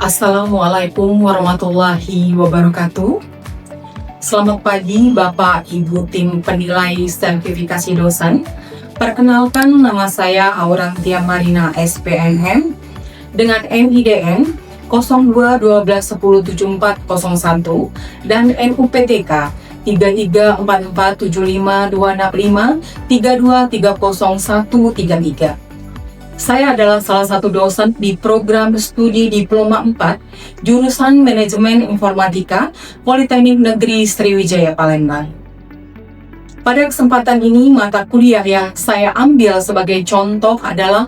Assalamualaikum warahmatullahi wabarakatuh. Selamat pagi Bapak Ibu tim penilai sertifikasi dosen. Perkenalkan, nama saya Aurantia Marina SPNM dengan NIDN 0212107401 dan NUPTK 3344752653230133. Saya adalah salah satu dosen di program studi Diploma 4 jurusan Manajemen Informatika Politeknik Negeri Sriwijaya Palembang. Pada kesempatan ini, mata kuliah yang saya ambil sebagai contoh adalah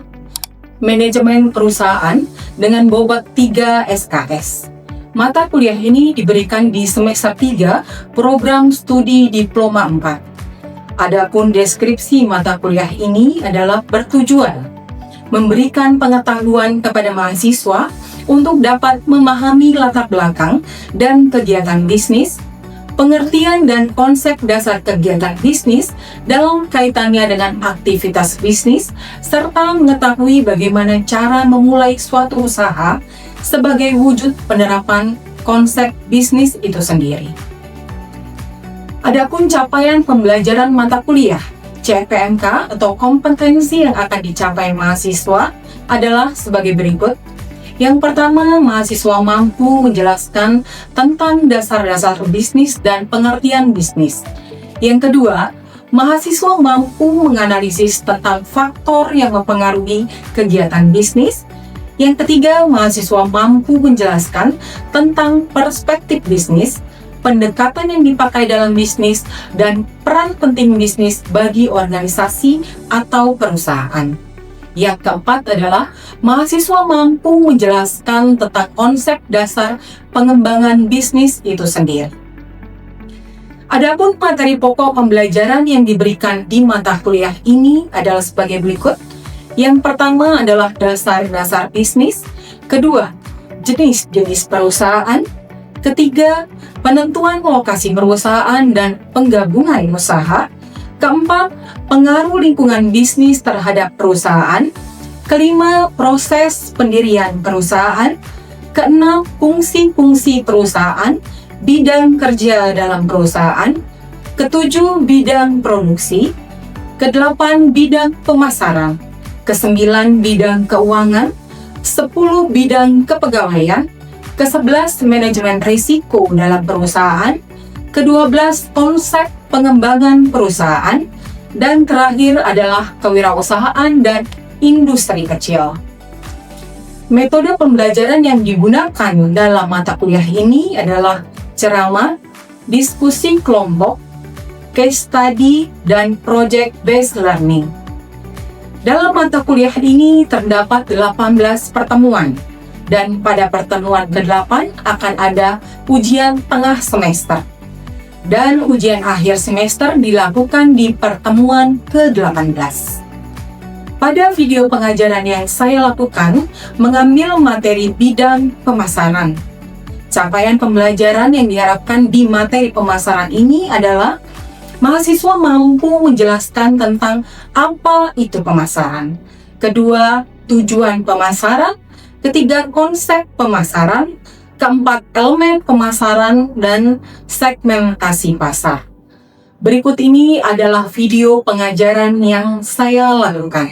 Manajemen Perusahaan dengan bobot 3 SKS. Mata kuliah ini diberikan di semester 3 program studi Diploma 4. Adapun deskripsi mata kuliah ini adalah bertujuan memberikan pengetahuan kepada mahasiswa untuk dapat memahami latar belakang dan kegiatan bisnis, pengertian dan konsep dasar kegiatan bisnis dalam kaitannya dengan aktivitas bisnis, serta mengetahui bagaimana cara memulai suatu usaha sebagai wujud penerapan konsep bisnis itu sendiri. Adapun capaian pembelajaran mata kuliah CPMK atau kompetensi yang akan dicapai mahasiswa adalah sebagai berikut. Yang pertama, mahasiswa mampu menjelaskan tentang dasar-dasar bisnis dan pengertian bisnis. Yang kedua, mahasiswa mampu menganalisis tentang faktor yang mempengaruhi kegiatan bisnis. Yang ketiga, mahasiswa mampu menjelaskan tentang perspektif bisnis, pendekatan yang dipakai dalam bisnis, dan peran penting bisnis bagi organisasi atau perusahaan. Yang keempat adalah mahasiswa mampu menjelaskan tentang konsep dasar pengembangan bisnis itu sendiri. Adapun materi pokok pembelajaran yang diberikan di mata kuliah ini adalah sebagai berikut. Yang pertama adalah dasar-dasar bisnis, kedua, jenis-jenis perusahaan, ketiga, penentuan lokasi perusahaan dan penggabungan usaha, keempat, pengaruh lingkungan bisnis terhadap perusahaan, kelima, proses pendirian perusahaan, keenam, fungsi-fungsi perusahaan, bidang kerja dalam perusahaan, ketujuh, bidang produksi, kedelapan, bidang pemasaran, kesembilan, bidang keuangan, 10, bidang kepegawaian, ke-11 manajemen risiko dalam perusahaan, ke-12 konsep pengembangan perusahaan, dan terakhir adalah kewirausahaan dan industri kecil. Metode pembelajaran yang digunakan dalam mata kuliah ini adalah ceramah, diskusi kelompok, case study, dan project based learning. Dalam mata kuliah ini terdapat 18 pertemuan. Dan pada pertemuan ke-8 akan ada ujian tengah semester. Dan ujian akhir semester dilakukan di pertemuan ke-18. Pada video pengajaran yang saya lakukan, mengambil materi bidang pemasaran. Capaian pembelajaran yang diharapkan di materi pemasaran ini adalah mahasiswa mampu menjelaskan tentang apa itu pemasaran. Kedua, tujuan pemasaran. Ketiga, konsep pemasaran. Keempat, elemen pemasaran dan segmentasi pasar. Berikut ini adalah video pengajaran yang saya lakukan.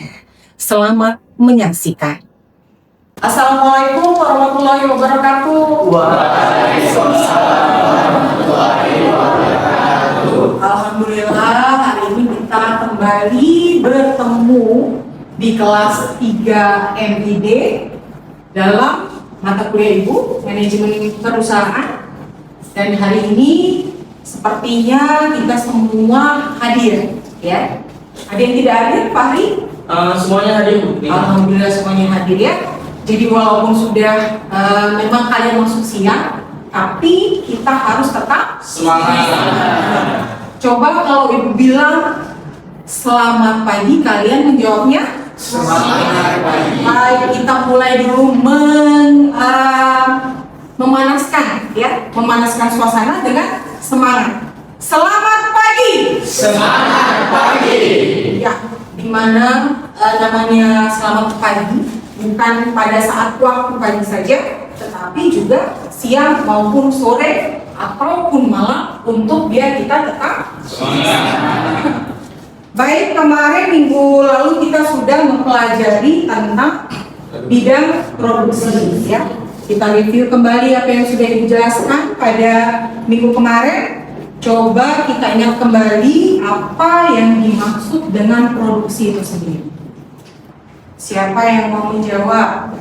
Selamat menyaksikan. Assalamualaikum warahmatullahi wabarakatuh. Waalaikumsalam warahmatullahi wabarakatuh. Alhamdulillah, hari ini kita kembali bertemu di kelas 3 MID dalam mata kuliah Ibu, Manajemen Perusahaan. Dan hari ini sepertinya kita semua hadir, ya. Ada yang tidak hadir, Pak Hari? Semuanya hadir, Bu. Alhamdulillah semuanya hadir, ya. Jadi walaupun sudah memang kalian masuk siang, tapi kita harus tetap semangat. Coba kalau Ibu bilang selamat pagi, kalian menjawabnya Semangat pagi. Baik, kita mulai dulu memanaskan, ya, memanaskan suasana dengan semangat. Selamat pagi. Semangat pagi. Ya, dimana namanya selamat pagi bukan pada saat waktu pagi saja, tetapi juga siang maupun sore ataupun malam untuk biar kita tetap semangat. Baik, kemarin minggu lalu kita sudah mempelajari tentang bidang produksi ya. Kita review kembali apa yang sudah dijelaskan pada minggu kemarin. Coba kita ingat kembali apa yang dimaksud dengan produksi itu sendiri. Siapa yang mau menjawab?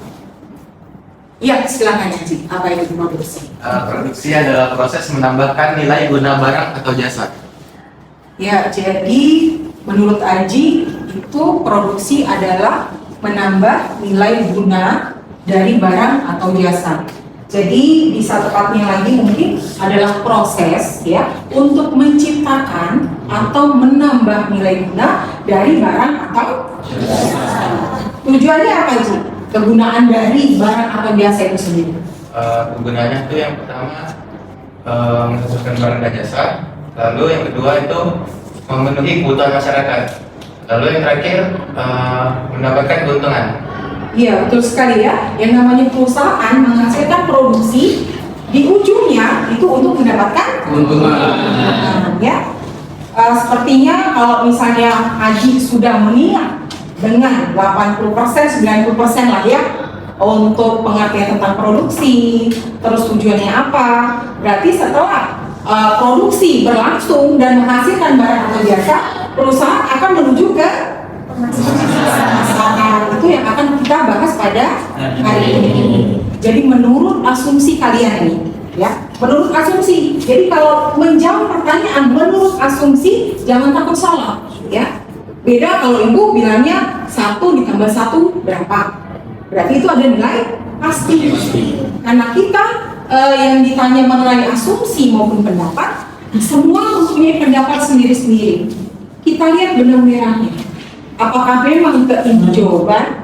Ya, silakan Haji. Apa itu produksi? Produksi adalah proses menambahkan nilai guna barang atau jasa. Ya, jadi menurut Aji itu produksi adalah menambah nilai guna dari barang atau jasa. Jadi bisa tepatnya lagi mungkin adalah proses ya untuk menciptakan atau menambah nilai guna dari barang atau jasa. Tujuannya apa sih? Kegunaan dari barang atau jasa itu sendiri. Kegunaannya itu yang pertama menghasilkan barang dan jasa, lalu yang kedua itu memenuhi kebutuhan masyarakat, lalu yang terakhir mendapatkan keuntungan. Iya, betul sekali ya. Yang namanya perusahaan menghasilkan produksi, di ujungnya itu untuk mendapatkan keuntungan. Ya, sepertinya kalau misalnya Haji sudah mengingat dengan 80%, 90% lah ya untuk pengertian tentang produksi, terus tujuannya apa. Berarti setelah produksi berlangsung dan menghasilkan barang atau jasa, perusahaan akan menuju ke itu yang akan kita bahas pada hari ini. Jadi menurut asumsi kalian ini, ya, menurut asumsi. Jadi kalau menjawab pertanyaan menurut asumsi, jangan takut salah, ya. Beda kalau ibu bilangnya 1 ditambah 1 berapa? Berarti itu ada nilai pasti. Karena kita yang ditanya mengenai asumsi maupun pendapat, semua mempunyai pendapat sendiri-sendiri. Kita lihat benang merahnya. Apakah memang itu jawaban?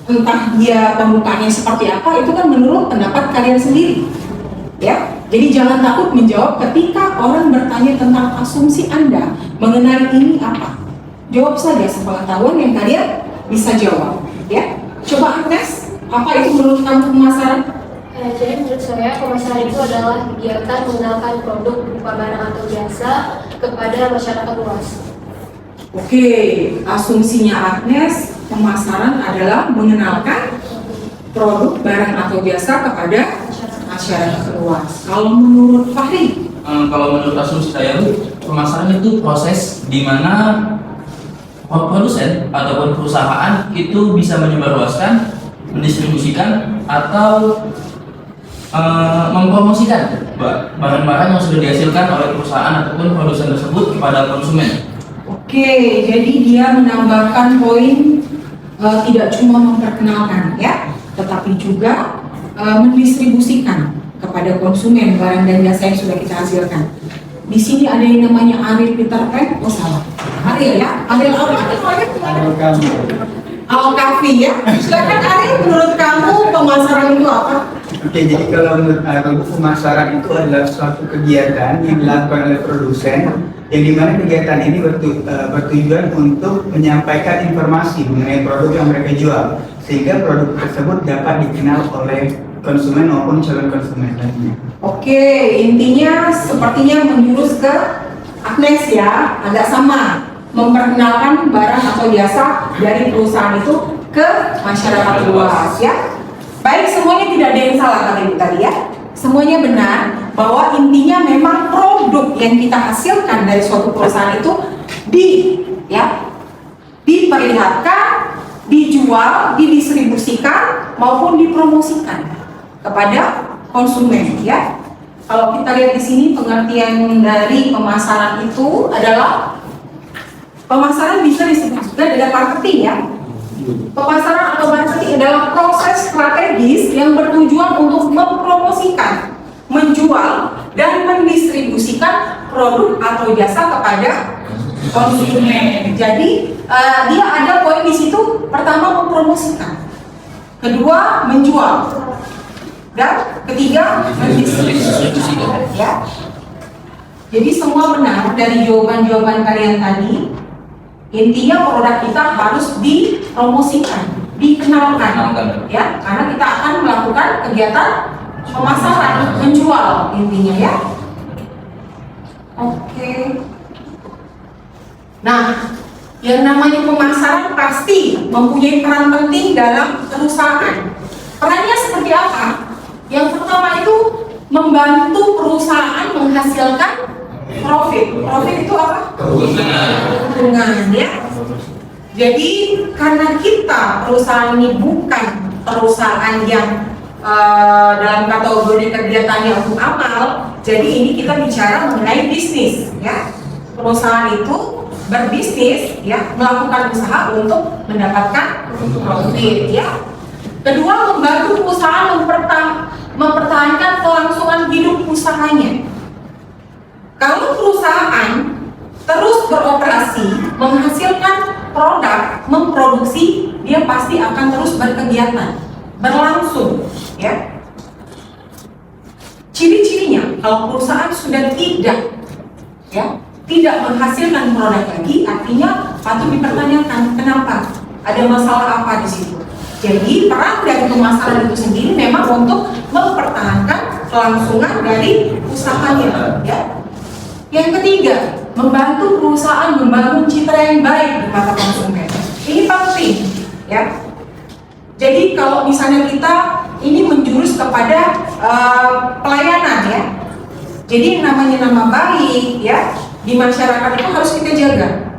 Entah dia pembukaannya seperti apa, itu kan menurut pendapat kalian sendiri. Ya, jadi jangan takut menjawab ketika orang bertanya tentang asumsi Anda mengenai ini apa. Jawab saja sepengetahuan yang kalian bisa jawab. Ya, coba Agnes, apa itu menurut kamu pemasaran? Jadi menurut saya pemasaran itu adalah kegiatan mengenalkan produk berupa barang atau jasa kepada masyarakat luas. Oke, asumsinya Agnes, pemasaran adalah mengenalkan produk, barang atau jasa kepada masyarakat luas. Kalau menurut Fahri? Kalau menurut asumsi saya, pemasaran itu proses di mana produsen ataupun perusahaan itu bisa menyebarluaskan, mendistribusikan atau mempromosikan barang-barang yang sudah dihasilkan oleh perusahaan ataupun produsen tersebut kepada konsumen. Oke, jadi dia menambahkan poin tidak cuma memperkenalkan ya, tetapi juga mendistribusikan kepada konsumen barang dan jasa yang sudah kita hasilkan. Di sini ada yang namanya Ariel Peter Pan, oh salah, Ariel ya, Ariel apa? Al-Kafi ya. Silakan Ariel, menurut kamu pemasaran itu apa? Oke, jadi kalau menurut aku pemasaran itu adalah suatu kegiatan yang dilakukan oleh produsen, yang dimana kegiatan ini bertujuan untuk menyampaikan informasi mengenai produk yang mereka jual, sehingga produk tersebut dapat dikenal oleh konsumen maupun calon konsumen lainnya. Oke, intinya sepertinya menjurus ke Agnes ya, agak sama, memperkenalkan barang atau jasa dari perusahaan itu ke masyarakat luas ya. Baik, semuanya tidak ada yang salah tadi ya. Semuanya benar bahwa intinya memang produk yang kita hasilkan dari suatu perusahaan itu diperlihatkan, dijual, didistribusikan maupun dipromosikan kepada konsumen ya. Kalau kita lihat di sini pengertian dari pemasaran itu adalah pemasaran bisa disebut juga dengan marketing ya. Pemasaran atau marketing adalah proses strategis yang bertujuan untuk mempromosikan, menjual, dan mendistribusikan produk atau jasa kepada konsumen. Jadi dia ada poin di situ. Pertama mempromosikan, kedua menjual, dan ketiga mendistribusikan. Ya. Jadi semua benar dari jawaban-jawaban kalian tadi. Intinya produk kita harus dipromosikan, dikenalkan, ya, karena kita akan melakukan kegiatan pemasaran, menjual intinya ya. Oke. Nah, yang namanya pemasaran pasti mempunyai peran penting dalam perusahaan. Perannya seperti apa? Yang pertama itu membantu perusahaan menghasilkan profit. Profit itu apa? Keuntungan ya. Jadi karena kita perusahaan ini bukan perusahaan yang dalam kategori kegiatannya untuk amal, jadi ini kita bicara mengenai bisnis ya. Perusahaan itu berbisnis ya, melakukan usaha untuk mendapatkan profit ya. Kedua, membantu perusahaan mempertahankan kelangsungan hidup usahanya. Kalau perusahaan terus beroperasi, menghasilkan produk, memproduksi, dia pasti akan terus berkegiatan, berlangsung ya. Ciri-cirinya kalau perusahaan sudah tidak menghasilkan produk lagi, artinya patut dipertanyakan kenapa, ada masalah apa di situ. Jadi peran dari pemasaran itu sendiri memang untuk mempertahankan kelangsungan dari usahanya ya. Yang ketiga, membantu perusahaan membangun citra yang baik di mata konsumen. Ini penting ya. Jadi kalau misalnya kita ini menjurus kepada pelayanan ya. Jadi yang namanya nama baik ya di masyarakat itu harus kita jaga.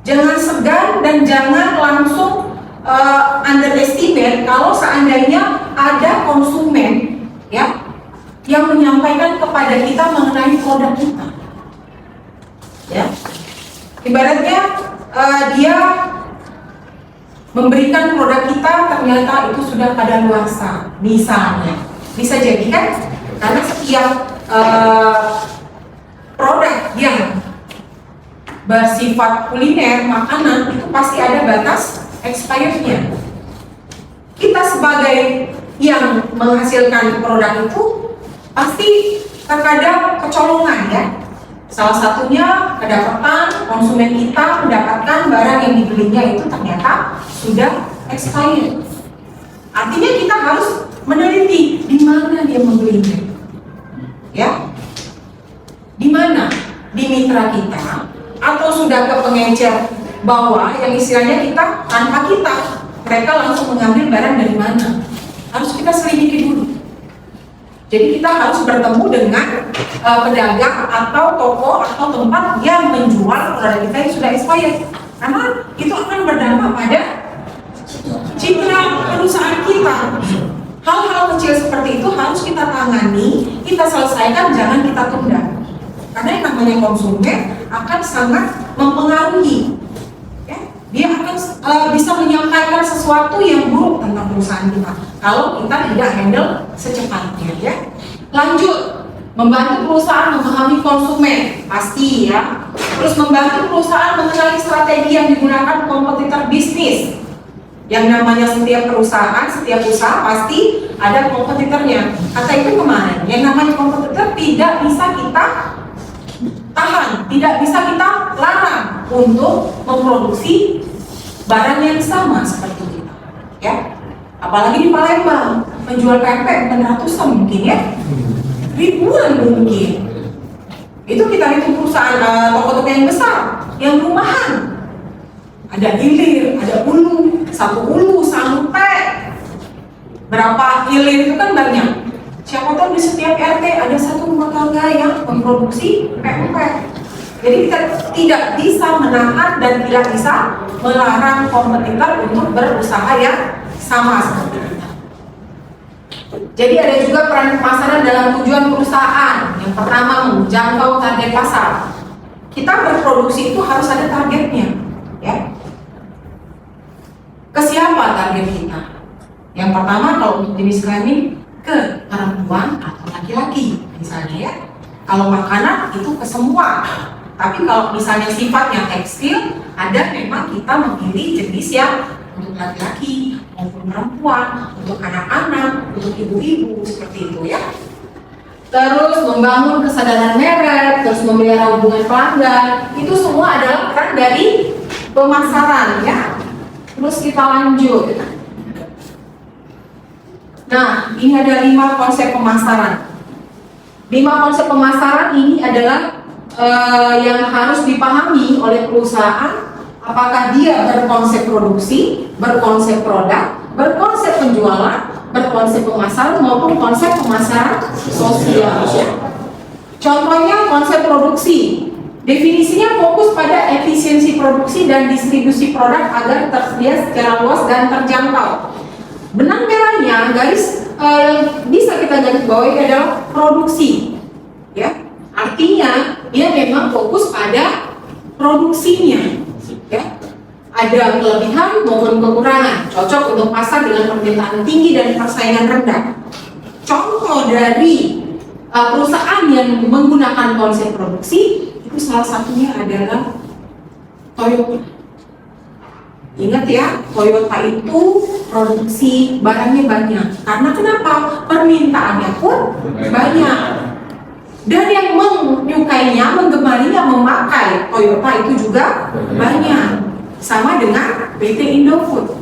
Jangan segan dan jangan langsung underestimate kalau seandainya ada konsumen ya yang menyampaikan kepada kita mengenai produk kita. Ya. Ibaratnya dia memberikan produk kita ternyata itu sudah kadaluarsa misalnya. Bisa jadi kan karena setiap produk yang bersifat kuliner, makanan itu pasti ada batas expirednya. Kita sebagai yang menghasilkan produk itu pasti terkadang kecolongan ya. Salah satunya kedapatan konsumen kita mendapatkan barang yang dibelinya itu ternyata sudah expired. Artinya kita harus meneliti di mana dia membelinya, ya, di mana, di mitra kita atau sudah ke pengecer bawah yang istilahnya kita tanpa kita, mereka langsung mengambil barang dari mana, harus kita selidiki dulu. Jadi kita harus bertemu dengan pedagang atau toko atau tempat yang menjual produk kita yang sudah expired, karena itu akan berdampak pada citra perusahaan kita. Hal-hal kecil seperti itu harus kita tangani, kita selesaikan, jangan kita tunda. Karena yang namanya konsumen akan sangat mempengaruhi. Ya, dia akan bisa menyampaikan sesuatu yang buruk tentang perusahaan kita kalau kita tidak handle secepatnya. Ya. Lanjut, membantu perusahaan memahami konsumen, pasti ya. Terus membantu perusahaan mengenali strategi yang digunakan kompetitor bisnis. Yang namanya setiap perusahaan, setiap usaha pasti ada kompetitornya. Kata itu kemarin, yang namanya kompetitor tidak bisa kita tahan, tidak bisa kita larang untuk memproduksi barang yang sama seperti kita, ya. Apalagi di Palembang, menjual pempek bukan ratusan mungkin ya, ribuan mungkin. Itu kita hitung perusahaan toko-toko yang besar, yang rumahan. Ada hilir, ada ulu, satu ulu sampai berapa hilir itu kan banyak. Siapa tahu di setiap RT ada satu rumah tangga yang memproduksi pempek. Jadi kita tidak bisa menahan dan tidak bisa melarang kompetitor untuk berusaha yang sama seperti kita. Jadi ada juga peran pemasaran dalam tujuan perusahaan. Yang pertama, menjangkau target pasar. Kita berproduksi itu harus ada targetnya, ya. Ke siapa target kita? Yang pertama kalau untuk jenis kelamin ke perempuan atau laki-laki misalnya ya. Kalau makanan itu ke semua. Tapi kalau misalnya sifatnya tekstil, ada memang kita memilih jenis yang untuk laki-laki maupun perempuan, untuk anak-anak, untuk ibu-ibu seperti itu ya. Terus membangun kesadaran merek, terus memelihara hubungan pelanggan, itu semua adalah peran dari pemasaran ya. Terus kita lanjut. Nah, ini ada 5 konsep pemasaran. 5 konsep pemasaran ini adalah yang harus dipahami oleh perusahaan. Apakah dia berkonsep produksi, berkonsep produk, berkonsep penjualan, berkonsep pemasaran maupun konsep pemasaran sosial. Contohnya konsep produksi. Definisinya fokus pada efisiensi produksi dan distribusi produk agar tersedia secara luas dan terjangkau. Benang merahnya garis yang bisa kita garis bawahi adalah produksi. Ya, artinya dia memang fokus pada produksinya. Ya, ada kelebihan maupun kekurangan, cocok untuk pasar dengan permintaan tinggi dan persaingan rendah. Contoh dari perusahaan yang menggunakan konsep produksi itu salah satunya adalah Toyota. Ingat ya, Toyota itu produksi barangnya banyak. Karena kenapa? Permintaannya pun banyak. Dan yang menyukainya, menggemarinya memakai Toyota itu juga banyak. Sama dengan PT Indofood.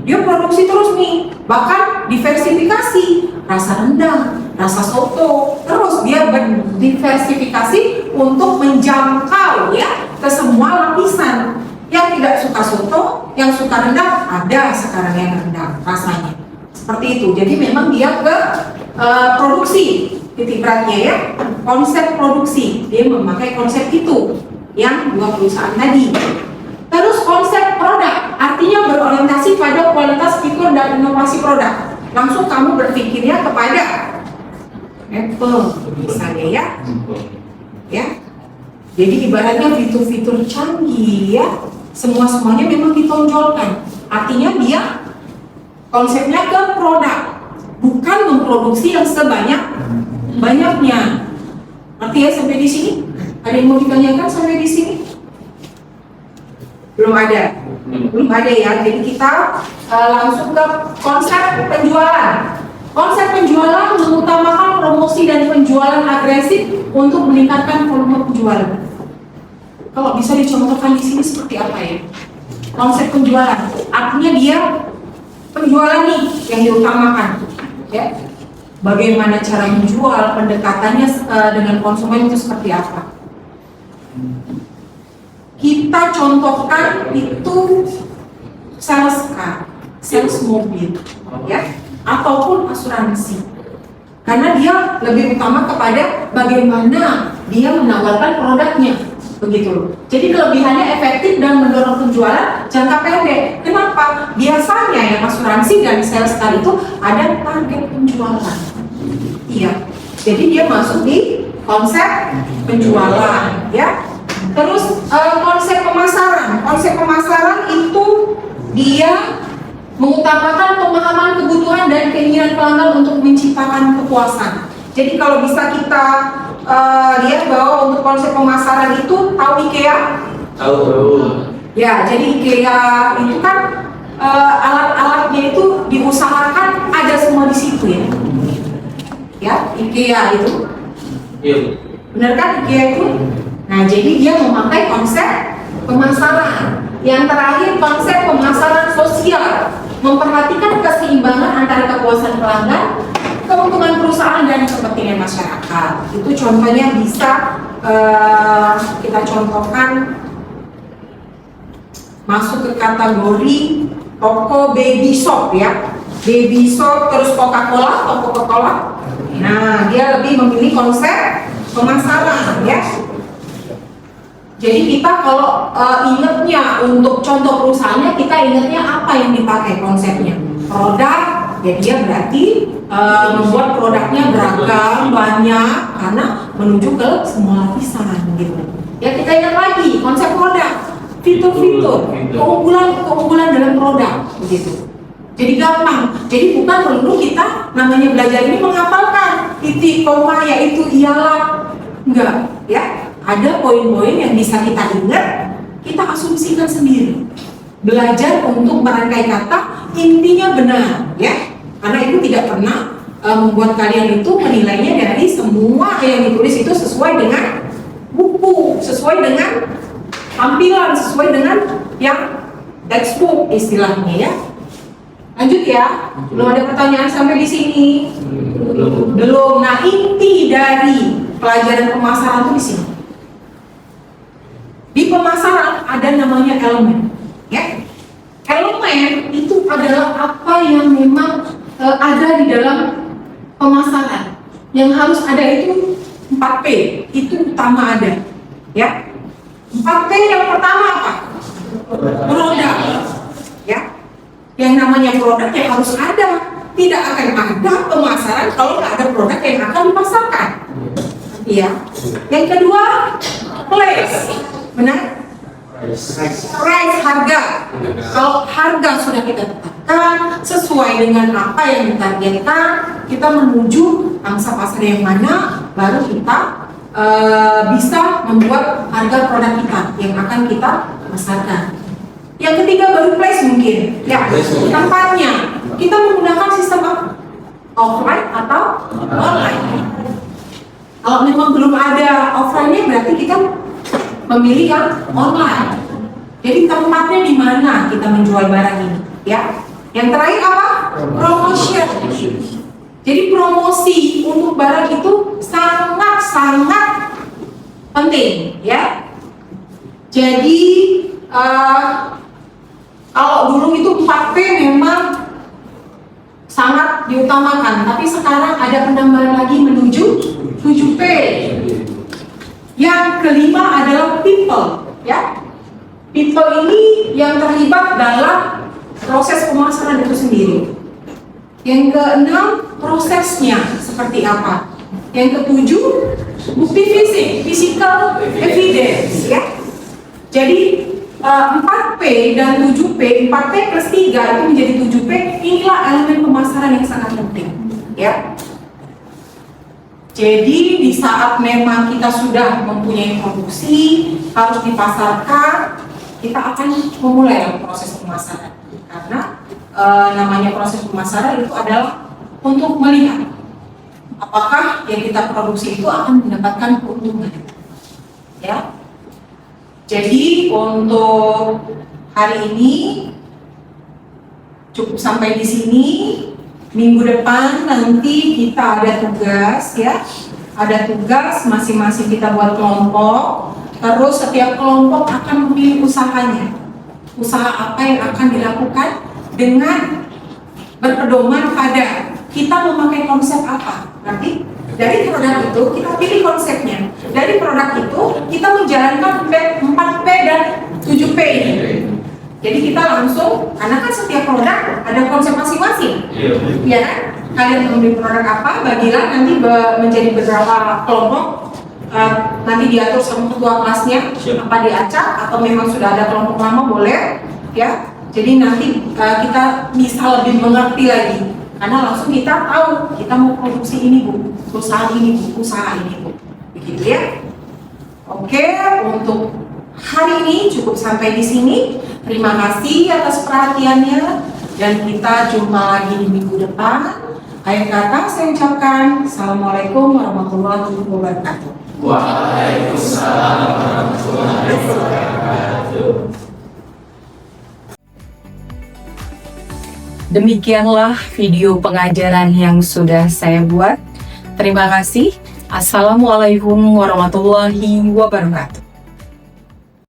Dia produksi terus nih, bahkan diversifikasi, rasa rendang, rasa soto. Terus dia berdiversifikasi untuk menjangkau ya ke semua lapisan. Yang tidak suka soto, yang suka rendang, ada sekarang yang rendang rasanya. Seperti itu. Jadi memang dia ke produksi. Titik beratnya ya, konsep produksi, dia memakai konsep itu yang 2 perusahaan tadi. Terus konsep produk, artinya berorientasi pada kualitas, fitur, dan inovasi produk. Langsung kamu berpikirnya kepada Apple misalnya ya. Jadi ibaratnya fitur-fitur canggih ya, semuanya memang ditonjolkan. Artinya dia konsepnya ke produk, bukan memproduksi yang sebanyak-banyaknya. Artinya sampai di sini, ada yang mau ditanyakan sampai di sini? Belum ada ya. Jadi kita langsung ke konsep penjualan. Konsep penjualan mengutamakan promosi dan penjualan agresif untuk meningkatkan volume penjualan. Kalau bisa dicontohkan di sini seperti apa ya? Konsep penjualan, artinya dia penjualan nih yang diutamakan, ya. Bagaimana cara menjual, pendekatannya dengan konsumen itu seperti apa? Kita contohkan itu sales car, sales mobil, ya, ataupun asuransi. Karena dia lebih utama kepada bagaimana dia menawarkan produknya, begitu. Jadi kelebihannya efektif dan mendorong penjualan jangka pendek. Kenapa? Biasanya yang asuransi dan sales car itu ada target penjualan. Iya. Jadi dia masuk di konsep penjualan, ya. Terus konsep pemasaran. Konsep pemasaran itu dia mengutamakan pemahaman kebutuhan dan keinginan pelanggan untuk menciptakan kepuasan. Jadi kalau bisa kita lihat bahwa untuk konsep pemasaran itu, tahu IKEA? Tahu. Ya, jadi IKEA itu kan alat-alatnya itu diusahakan ada semua di situ ya. Ya, IKEA itu. Iya. Benar kan IKEA itu? Nah, jadi dia memakai konsep pemasaran. Yang terakhir, konsep pemasaran sosial, memperhatikan keseimbangan antara kepuasan pelanggan, keuntungan perusahaan, dan kepentingan masyarakat. Itu contohnya bisa kita contohkan masuk ke kategori toko baby shop ya. Baby shop, terus Coca-Cola, toko Coca-Cola. Nah, dia lebih memilih konsep pemasaran ya. Jadi kita kalau ingatnya untuk contoh perusahaannya, kita ingatnya apa yang dipakai konsepnya? Produk, ya dia berarti membuat produknya beragam, banyak, karena menuju ke semua lapisan gitu. Ya kita ingat lagi konsep produk, fitur-fitur, keunggulan dalam produk begitu. Jadi gampang. Jadi bukan perlu kita namanya belajar ini menghafalkan titik, koma, yaitu, ialah, enggak ya. Ada poin-poin yang bisa kita ingat, kita asumsikan sendiri. Belajar untuk merangkai kata, intinya benar, ya. Karena itu tidak pernah membuat kalian itu menilainya dari semua yang ditulis itu sesuai dengan buku, sesuai dengan tampilan, sesuai dengan yang textbook istilahnya, ya. Lanjut ya. Belum ada pertanyaan sampai di sini? Belum. Nah, inti dari pelajaran pemasaran itu di sini. Di pemasaran ada namanya elemen, ya. Elemen itu adalah apa yang memang ada di dalam pemasaran. Yang harus ada itu 4P, itu utama ada, ya. 4P yang pertama apa? Produk, ya. Yang namanya produk yang harus ada. Tidak akan ada pemasaran kalau nggak ada produk yang akan dipasarkan, ya. Yang kedua, place, benar? Price, harga. Kalau harga sudah kita tetapkan sesuai dengan apa yang ditargetkan, kita menuju angsa pasar yang mana, baru kita bisa membuat harga produk kita yang akan kita pasarkan. Yang ketiga baru place mungkin, ya, tempatnya. Kita menggunakan sistem apa? Offline atau online. Kalau memang belum ada offline-nya, berarti kita memilih yang online. Jadi tempatnya di mana kita menjual barang ini, ya. Yang terakhir apa? Promotion. Jadi promosi untuk barang itu sangat penting, ya. Jadi kalau dulu itu 4P memang sangat diutamakan, tapi sekarang ada penambahan lagi menuju 7P. Yang kelima adalah people, ya. People ini yang terlibat dalam proses pemasaran itu sendiri. Yang keenam, prosesnya seperti apa. Yang ketujuh, bukti fisik, physical evidence, ya. Jadi 4P dan 7P, 4P plus 3 itu menjadi 7P. Inilah elemen pemasaran yang sangat penting, ya. Jadi di saat memang kita sudah mempunyai produksi, harus dipasarkan, kita akan memulai proses pemasaran. Karena namanya proses pemasaran itu adalah untuk melihat apakah yang kita produksi itu akan mendapatkan keuntungan, ya. Jadi untuk hari ini cukup sampai di sini. Minggu depan nanti kita ada tugas, ya. Ada tugas masing-masing kita buat kelompok. Terus setiap kelompok akan memilih usahanya. Usaha apa yang akan dilakukan dengan berpedoman pada kita memakai konsep apa. Nanti dari produk itu kita pilih konsepnya. Dari produk itu kita menjalankan 4P dan 7P ini. Jadi kita langsung, karena kan setiap produk ada konsep masing-masing, ya kan? Kalian membeli produk apa, bagilah nanti menjadi beberapa kelompok. Nanti diatur sama ketua kelasnya, apa diacak atau memang sudah ada kelompok lama boleh, ya. Jadi nanti kita bisa lebih mengerti lagi, karena langsung kita tahu kita mau produksi ini bu, usaha ini bu, usaha ini bu, begitu ya. Oke, untuk hari ini cukup sampai di sini. Terima kasih atas perhatiannya dan kita jumpa lagi di minggu depan. Akhir kata saya ucapkan Assalamualaikum warahmatullahi wabarakatuh. Waalaikumsalam warahmatullahi wabarakatuh. Demikianlah video pengajaran yang sudah saya buat. Terima kasih. Assalamualaikum warahmatullahi wabarakatuh.